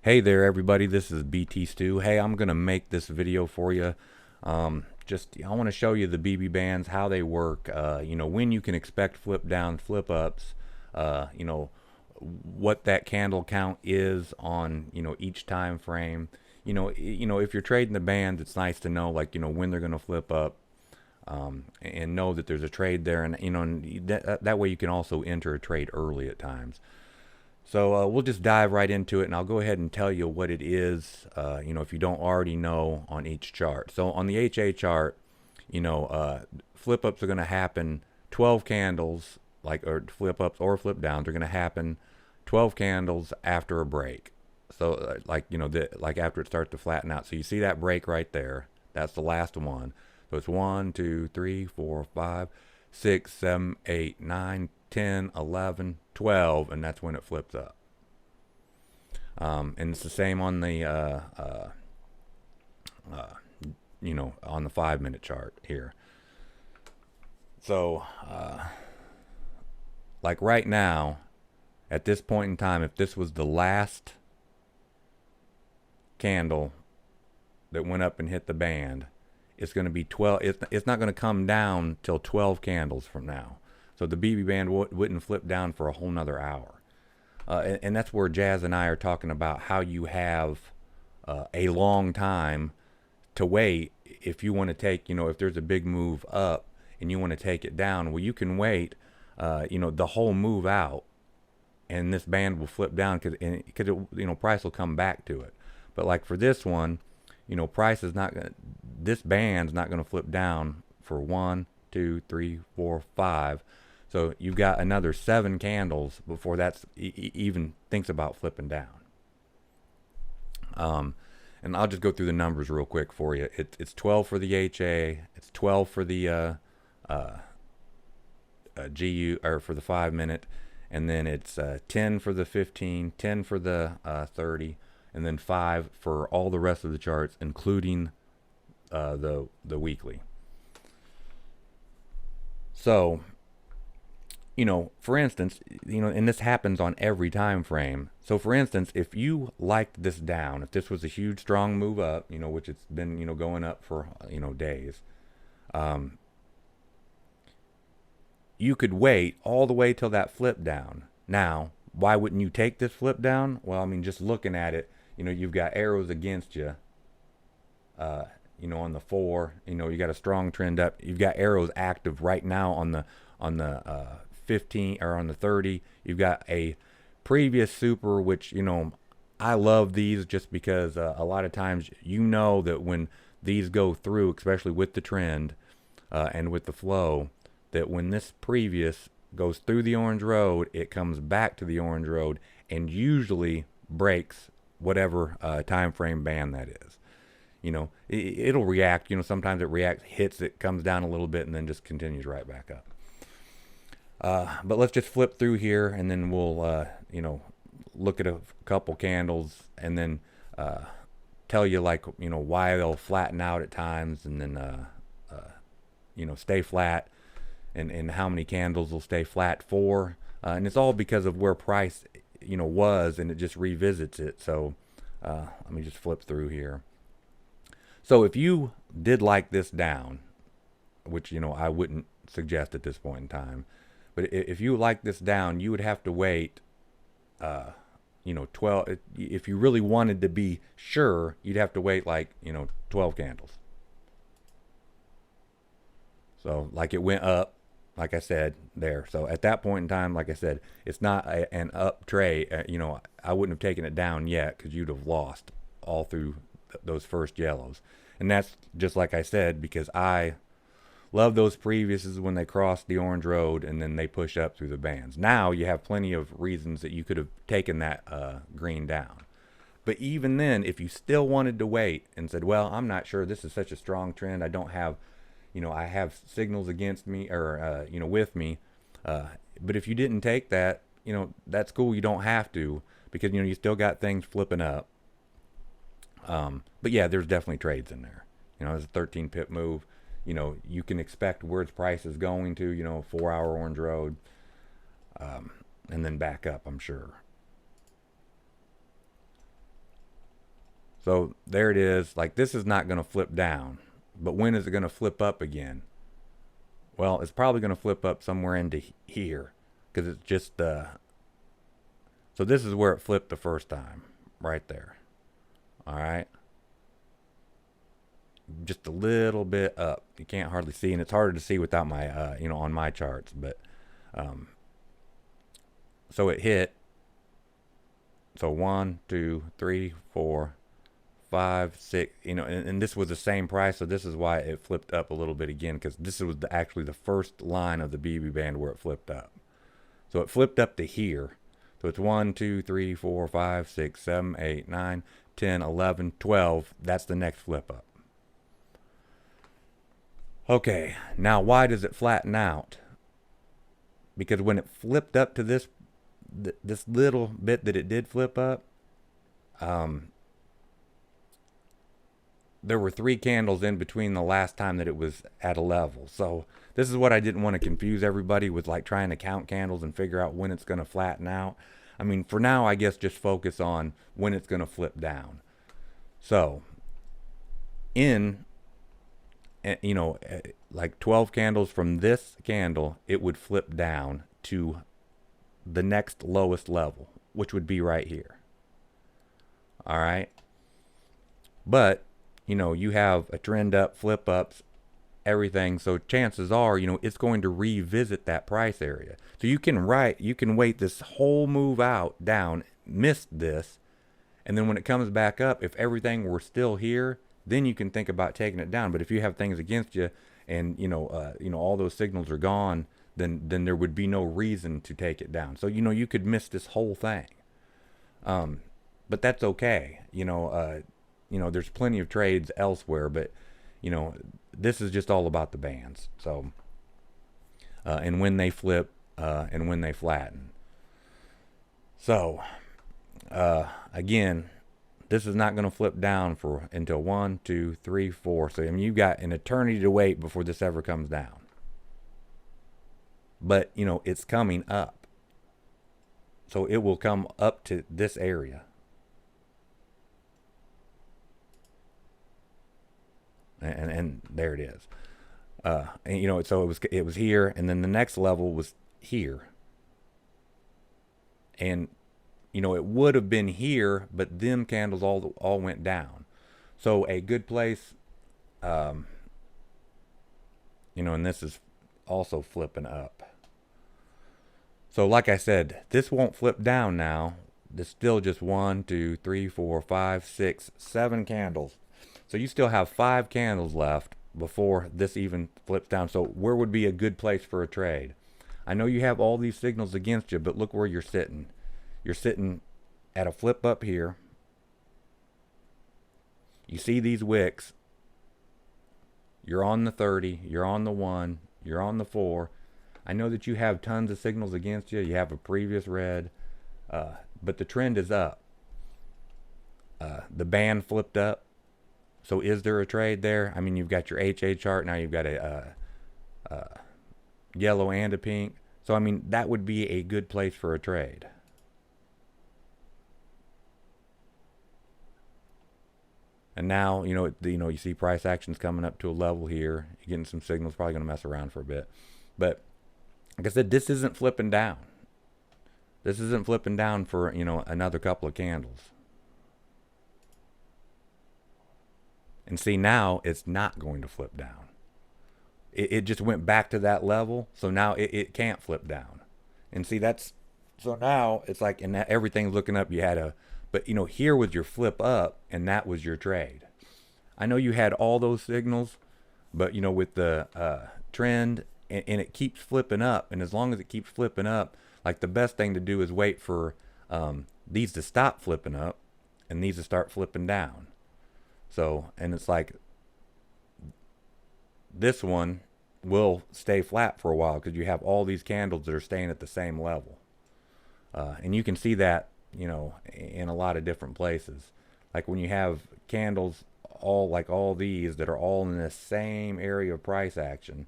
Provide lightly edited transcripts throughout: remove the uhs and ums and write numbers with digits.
Hey there everybody, this is BT Stu. Hey, I'm gonna make this video for you. I want to show you the BB bands, how they work, when you can expect flip down, flip ups, what that candle count is on, each time frame. If you're trading the bands, it's nice to know, when they're gonna flip up, and know that there's a trade there, and that way you can also enter a trade early at times. So we'll just dive right into it, and I'll go ahead and tell you what it is, if you don't already know on each chart. So on the HA chart, flip ups are going to happen 12 candles, or flip ups or flip downs are going to happen 12 candles after a break. So after it starts to flatten out. So you see that break right there. That's the last one. So it's 1, 2, 3, 4, 5, 6, 7, 8, 9, 10, 11, 12, and that's when it flips up. And it's the same on the on the 5-minute chart here. So like right now, at this point in time, if this was the last candle that went up and hit the band, it's going to be 12. It's not going to come down till 12 candles from now. So the BB band wouldn't flip down for a whole nother hour. And that's where Jazz and I are talking about how you have a long time to wait if you want to take, if there's a big move up and you want to take it down. Well, you can wait, the whole move out, and this band will flip down because price will come back to it. But like for this one, price is not going. This band's not going to flip down for 1, 2, 3, 4, 5. So you've got another 7 candles before that's even thinks about flipping down. And I'll just go through the numbers real quick for you. It's 12 for the HA. It's 12 for the GU, or for the 5-minute, and then it's 10 for the 15, 10 for the 30, and then 5 for all the rest of the charts, including the weekly. So, for instance, and this happens on every time frame. So for instance, if you liked this down, if this was a huge strong move up, which it's been, going up for, days, you could wait all the way till that flip down. Now, why wouldn't you take this flip down? Well, I mean, just looking at it, you've got arrows against you, on the 4, you got a strong trend up. You've got arrows active right now on the 15, or on the 30. You've got a previous super, which I love these just because a lot of times that when these go through, especially with the trend and with the flow, that when this previous goes through the orange road, it comes back to the orange road and usually breaks whatever time frame band that is. It'll react. Sometimes it reacts, hits it, comes down a little bit, and then just continues right back up. But let's just flip through here, and then we'll look at a couple candles, and then tell you why they'll flatten out at times, and then stay flat, and how many candles will stay flat for. And it's all because of where price was, and it just revisits it. So let me just flip through here. So if you did like this down, which I wouldn't suggest at this point in time, but if you like this down, you would have to wait 12. If you really wanted to be sure, you'd have to wait 12 candles. So it went up, like I said there. So at that point in time, like I said, it's not an up trade. I wouldn't have taken it down yet, because you'd have lost all through those first yellows. And that's just like I said, because I love those previouses when they cross the orange road and then they push up through the bands. Now you have plenty of reasons that you could have taken that green down. But even then, if you still wanted to wait and said, well, I'm not sure, this is such a strong trend, I don't have, I have signals against me, or with me, but if you didn't take that, that's cool. You don't have to, because you still got things flipping up. But yeah, there's definitely trades in there. There's a 13 pip move. You can expect where its price is going to, 4-hour orange road, and then back up, I'm sure. So there it is. Like, this is not going to flip down, but when is it going to flip up again? Well, it's probably going to flip up somewhere into here, because it's just so this is where it flipped the first time, right there. All right, just a little bit up. You can't hardly see, and it's harder to see without my on my charts. But so it hit. So 1, 2, 3, 4, 5, 6. And this was the same price, so this is why it flipped up a little bit again, because this was actually the first line of the BB band where it flipped up. So it flipped up to here. So it's 1, 2, 3, 4, 5, 6, 7, 8, 9, 10, 11, 12. That's the next flip up. Okay, now why does it flatten out? Because when it flipped up to this little bit that it did flip up, there were 3 candles in between the last time that it was at a level. So this is what I didn't want to confuse everybody with, like trying to count candles and figure out when it's going to flatten out. I mean, for now, I guess just focus on when it's going to flip down. So like 12 candles from this candle, it would flip down to the next lowest level, which would be right here. All right. But, you have a trend up, flip ups, everything. So chances are, it's going to revisit that price area. So you can wait this whole move out down, miss this. And then when it comes back up, if everything were still here, then you can think about taking it down. But if you have things against you and, all those signals are gone, then there would be no reason to take it down. So, you could miss this whole thing. But that's okay. There's plenty of trades elsewhere, but, this is just all about the bands. So, and when they flip, and when they flatten. So, again, this is not going to flip down until 1, 2, 3, 4. So, you've got an eternity to wait before this ever comes down. But, it's coming up. So it will come up to this area. And there it is. And so it was here, and then the next level was here. And it would have been here, but them candles all went down. So a good place, and this is also flipping up. So like I said, this won't flip down now. There's still just 1, 2, 3, 4, 5, 6, 7 candles. So you still have 5 candles left before this even flips down. So where would be a good place for a trade? I know you have all these signals against you, but look where you're sitting. You're sitting at a flip up here. You see these wicks. You're on the 30. You're on the 1. You're on the 4. I know that you have tons of signals against you. You have a previous red, but the trend is up. The band flipped up. So is there a trade there? I mean, you've got your HA chart. Now you've got a yellow and a pink. So, I mean, that would be a good place for a trade. And now, you see price actions coming up to a level here. You're getting some signals, probably going to mess around for a bit. But like I said, this isn't flipping down. This isn't flipping down for, another couple of candles. And see, now it's not going to flip down. It just went back to that level, so now it can't flip down. And see, so now it's like, and everything's looking up. But here was your flip up, and that was your trade. I know you had all those signals, but with the trend, and it keeps flipping up, and as long as it keeps flipping up, like the best thing to do is wait for these to stop flipping up, and these to start flipping down. So, and it's like this one will stay flat for a while because you have all these candles that are staying at the same level. And you can see that, in a lot of different places. Like when you have candles all these that are all in the same area of price action.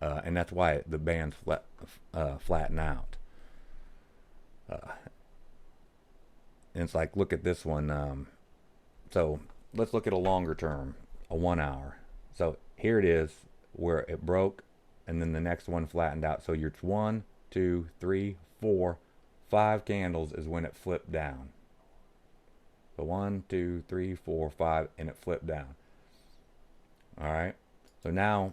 And that's why the bands flatten out. And it's like, look at this one. So let's look at a longer term, a 1 hour. So here it is where it broke, and then the next one flattened out. So your 1, 2, 3, 4, 5 candles is when it flipped down. So 1, 2, 3, 4, 5, and it flipped down. All right. So now,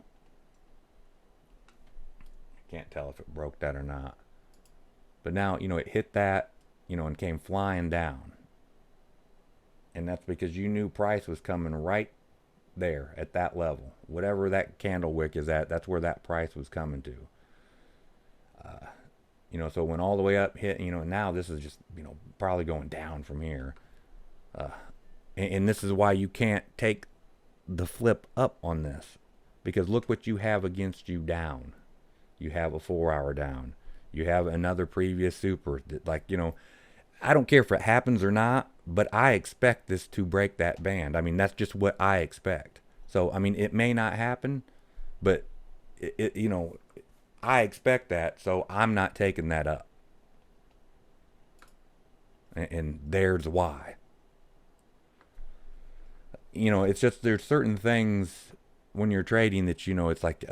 I can't tell if it broke that or not. But now, it hit that, and came flying down. And that's because you knew price was coming right there at that level. Whatever that candle wick is at, that's where that price was coming to. So it went all the way up, hit, now this is just, probably going down from here. And this is why you can't take the flip up on this, because look what you have against you down. You have a 4-hour down. You have another previous super that, like, I don't care if it happens or not, but I expect this to break that band. I mean, that's just what I expect. So, I mean, it may not happen, but I expect that, so I'm not taking that up. And there's why. It's just there's certain things when you're trading that, it's like,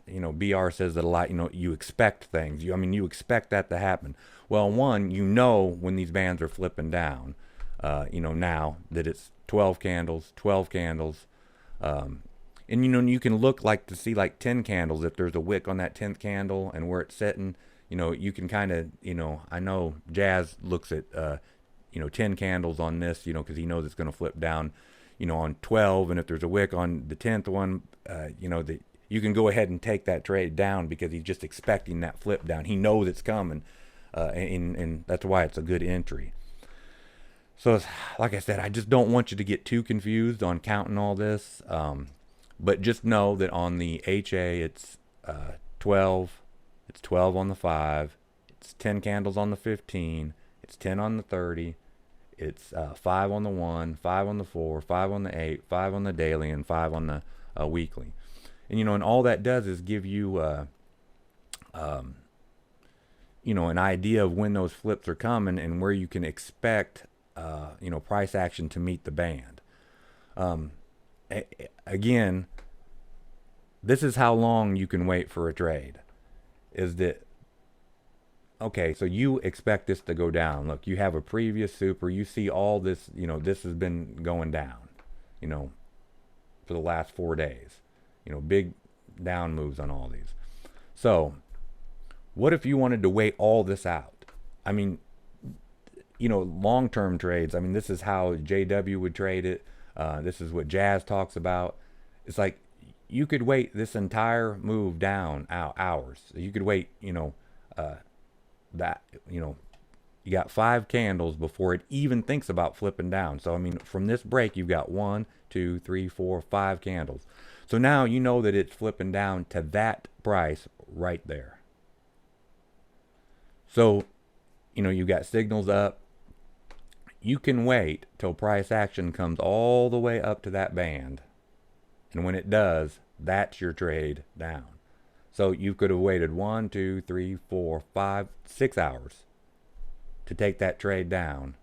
BR says that a lot, you expect things. You expect that to happen. Well, one, when these bands are flipping down, now that it's 12 candles, and you can look to see 10 candles. If there's a wick on that 10th candle and where it's sitting, you can kind of, I know Jazz looks at, 10 candles on this, because he knows it's going to flip down, on 12, and if there's a wick on the 10th one, you can go ahead and take that trade down because he's just expecting that flip down. He knows it's coming, and that's why it's a good entry. So, like I said, I just don't want you to get too confused on counting all this, but just know that on the HA, it's 12, it's 12 on the 5, it's 10 candles on the 15, it's 10 on the 30, it's 5 on the 1, 5 on the 4, 5 on the 8, 5 on the daily, and 5 on the weekly. And and all that does is give you an idea of when those flips are coming and where you can expect price action to meet the band. Again, this is how long you can wait for a trade. Is that okay? So you expect this to go down. Look, you have a previous super. You see all this. This has been going down. For the last 4 days. Big down moves on all these. So, what if you wanted to wait all this out? I mean, long-term trades. I mean, this is how JW would trade it. This is what Jazz talks about. It's like you could wait this entire move down hours. You could wait, you got 5 candles before it even thinks about flipping down. So, I mean, from this break, you've got 1, 2, 3, 4, 5 candles. So now you know that it's flipping down to that price right there. So, you've got signals up. You can wait till price action comes all the way up to that band. And when it does, that's your trade down. So you could have waited 1, 2, 3, 4, 5, 6 hours to take that trade down.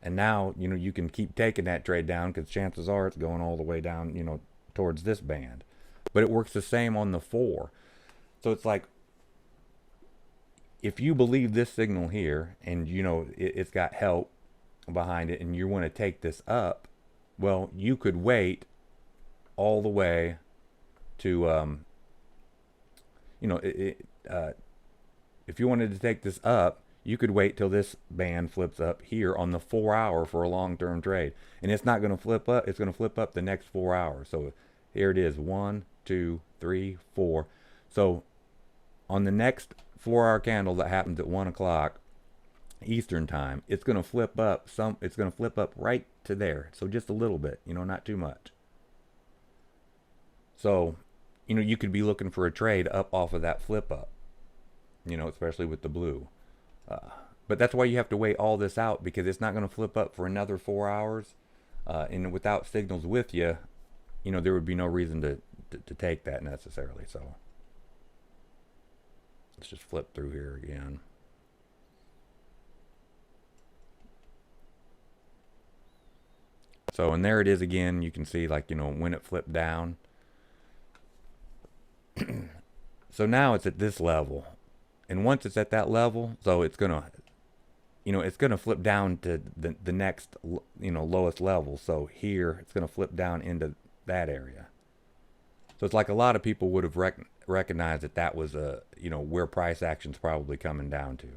And now, you can keep taking that trade down because chances are it's going all the way down, towards this band. But it works the same on the 4. So it's like, if you believe this signal here and, it's got help behind it and you want to take this up, well, you could wait all the way to, if you wanted to take this up, you could wait till this band flips up here on the 4 hour for a long-term trade. And it's not going to flip up. It's going to flip up the next 4 hours. So here it is, 1, 2, 3, 4. So on the next 4-hour candle that happens at 1 o'clock Eastern time, it's going to flip up it's going to flip up right to there. So just a little bit, not too much. So, you could be looking for a trade up off of that flip up, especially with the blue. But that's why you have to wait all this out, because it's not going to flip up for another 4 hours. And without signals with you, there would be no reason to take that necessarily. So let's just flip through here again. So, and there it is again. You can see, like, when it flipped down. So now it's at this level. And once it's at that level, so it's going to, it's going to flip down to the next, lowest level. So here, it's going to flip down into that area. So it's like a lot of people would have recognized that that was where price action's probably coming down to.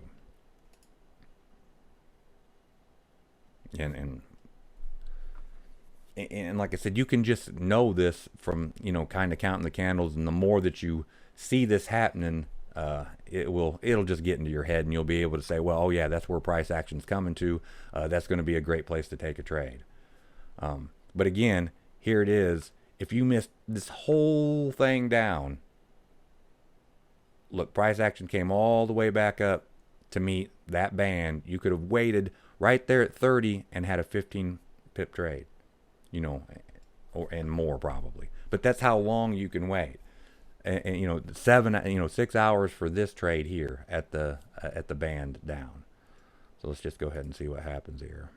And like I said, you can just know this from, kind of counting the candles. And the more that you see this happening, it'll just get into your head, and you'll be able to say, well, oh yeah, that's where price action's coming to. That's going to be a great place to take a trade. But again, here it is. If you missed this whole thing down, look, price action came all the way back up to meet that band. You could have waited right there at 30 and had a 15 pip trade, and more probably. But that's how long you can wait. And 6 hours for this trade here at the band down. So let's just go ahead and see what happens here.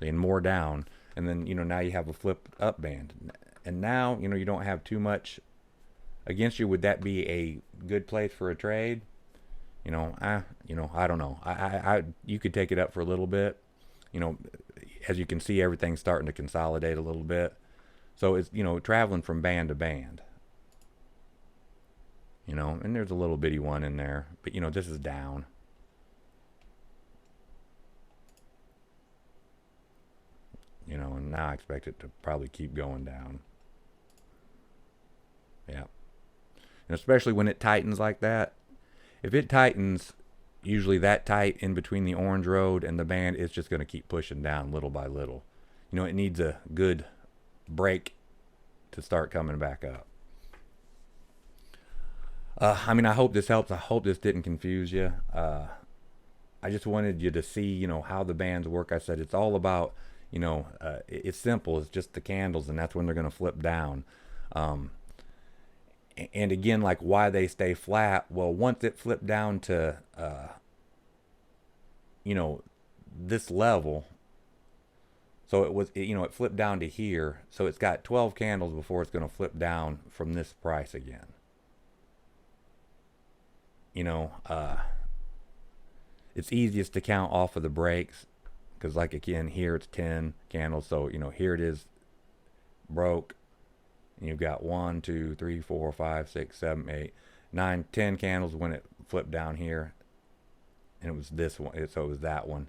Seeing more down, and then now you have a flip up band, and now you don't have too much against you. Would that be a good place for a trade? I don't know. You could take it up for a little bit. As you can see, everything's starting to consolidate a little bit. So it's traveling from band to band. And there's a little bitty one in there, but this is down. And now I expect it to probably keep going down. Yeah. And especially when it tightens like that. If it tightens usually that tight in between the orange road and the band, it's just going to keep pushing down little by little. It needs a good break to start coming back up. I hope this helps. I hope this didn't confuse you. I just wanted you to see, how the bands work. I said it's all about, it's simple. It's just the candles, and that's when they're going to flip down. And again, like why they stay flat. Well, once it flipped down to, this level, so it flipped down to here. So it's got 12 candles before it's going to flip down from this price again. It's easiest to count off of the breaks, because like again here it's 10 candles. So here it is, broke, and you've got 1, 2, 3, 4, 5, 6, 7, 8, 9, 10 candles when it flipped down here, and it was this one. So it was that one.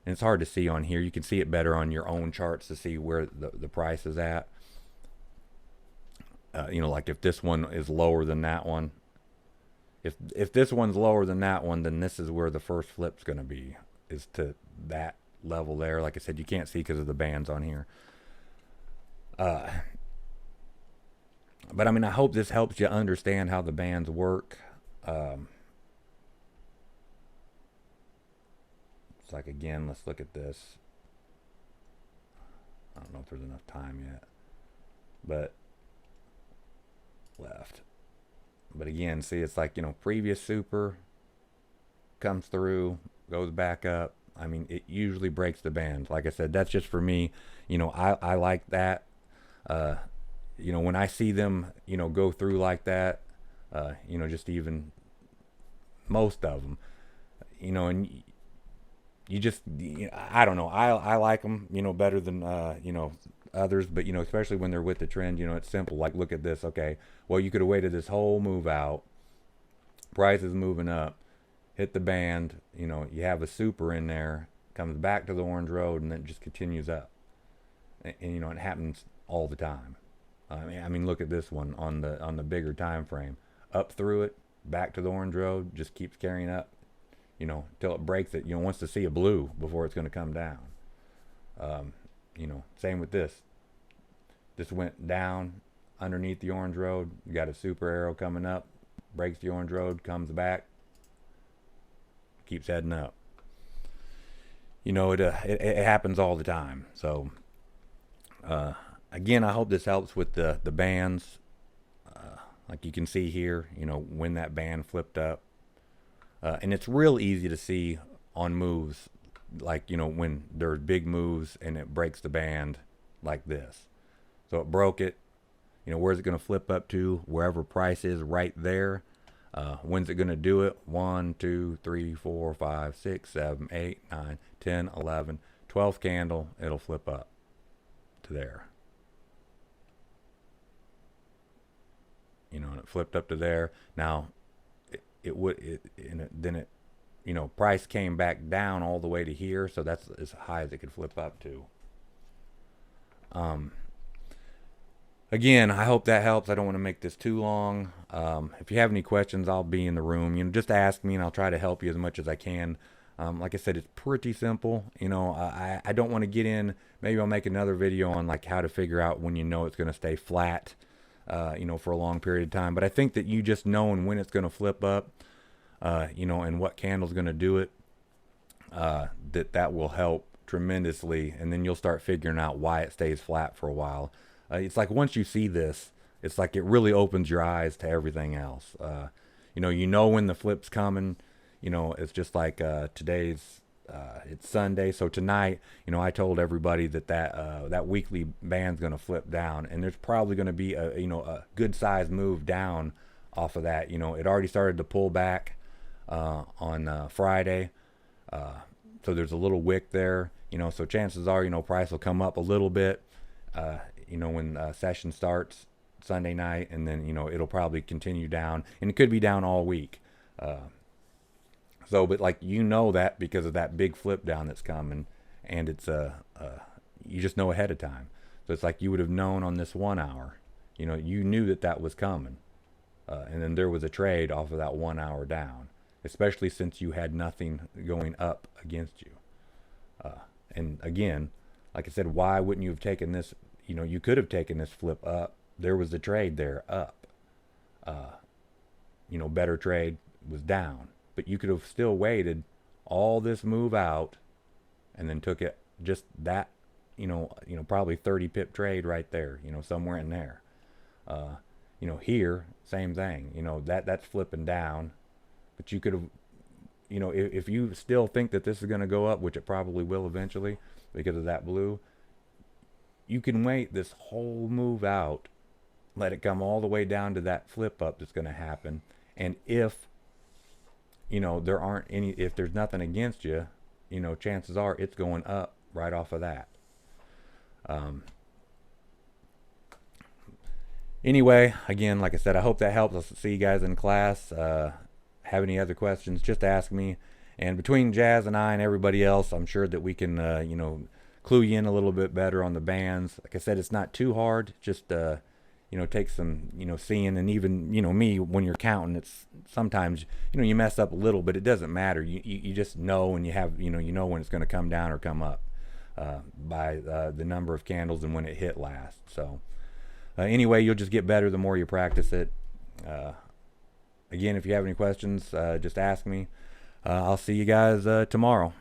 And it's hard to see on here. You can see it better on your own charts to see where the price is at. Like if this one is lower than that one. If this one's lower than that one, then this is where the first flip's going to be, is to that level there. Like I said, you can't see because of the bands on here. But I hope this helps you understand how the bands work. It's like, again, let's look at this. I don't know if there's enough time yet, but left. But again, see, it's like, previous super comes through, goes back up. It usually breaks the band. Like I said, that's just for me. I like that. When I see them, go through like that, just even most of them, and you just, I don't know. I like them, better than, others, but especially when they're with the trend, it's simple. Like, look at this. Okay, well, you could have waited this whole move out, price is moving up, hit the band, you have a super in there, comes back to the orange road, and then it just continues up. And it happens all the time. Look at this one on the bigger time frame, up through it, back to the orange road, just keeps carrying up, till it breaks it. Wants to see a blue before it's going to come down. Same with this. This went down underneath the orange road. You got a super arrow coming up, breaks the orange road, comes back, keeps heading up. It happens all the time. So again, I hope this helps with the bands. Like you can see here, when that band flipped up, and it's real easy to see on moves. Like, when there's big moves and it breaks the band, like this. So it broke it. You know, where's it going to flip up to? Wherever price is right there. When's it going to do it? 1, 2, 3, 4, 5, 6, 7, 8, 9, 10, 11, 12th candle. It'll flip up to there. You know, and it flipped up to there. Now, then it, you know, price came back down all the way to here. So that's as high as it could flip up to. Again, I hope that helps. I don't want to make this too long. If you have any questions, I'll be in the room. You know, just ask me and I'll try to help you as much as I can. Like I said, it's pretty simple. You know, I don't want to get in. Maybe I'll make another video on like how to figure out when you know it's going to stay flat, you know, for a long period of time. But I think that you just knowing when it's going to flip up, you know, and what candle's going to do it, that will help tremendously. And then you'll start figuring out why it stays flat for a while. It's like once you see this, it's like it really opens your eyes to everything else. You know when the flip's coming. You know, it's just like today's, it's Sunday. So tonight, you know, I told everybody that weekly band's going to flip down. And there's probably going to be a good size move down off of that. You know, it already started to pull back on Friday. So there's a little wick there. You know, so chances are, you know, price will come up a little bit. You know, when session starts Sunday night, and then, you know, it'll probably continue down, and it could be down all week. But like, you know, that because of that big flip down that's coming, and it's you just know ahead of time. So it's like you would have known on this 1 hour, you know, you knew that was coming, and then there was a trade off of that 1 hour down, especially since you had nothing going up against you. And again, like I said, why wouldn't you have taken this? You know, you could have taken this flip up. There was the trade there up. You know, better trade was down. But you could have still waited all this move out and then took it just that, you know, probably 30 pip trade right there, you know, somewhere in there. You know, here, same thing. You know, that's flipping down. But you could have, you know, if you still think that this is going to go up, which it probably will eventually because of that blue, you can wait this whole move out, let it come all the way down to that flip up that's going to happen. And if, you know, if there's nothing against you, you know, chances are it's going up right off of that. Anyway, again, like I said, I hope that helps. I'll see you guys in class. Have any other questions, just ask me. And between Jazz and I and everybody else, I'm sure that we can, you know, clue you in a little bit better on the bands. Like I said, it's not too hard. Just you know, take some, you know, seeing. And even, you know, me, when you're counting, it's sometimes, you know, you mess up a little, but it doesn't matter. You just know, and you have, you know when it's going to come down or come up by the number of candles and when it hit last. So anyway, you'll just get better the more you practice it. Again, if you have any questions, just ask me. I'll see you guys tomorrow.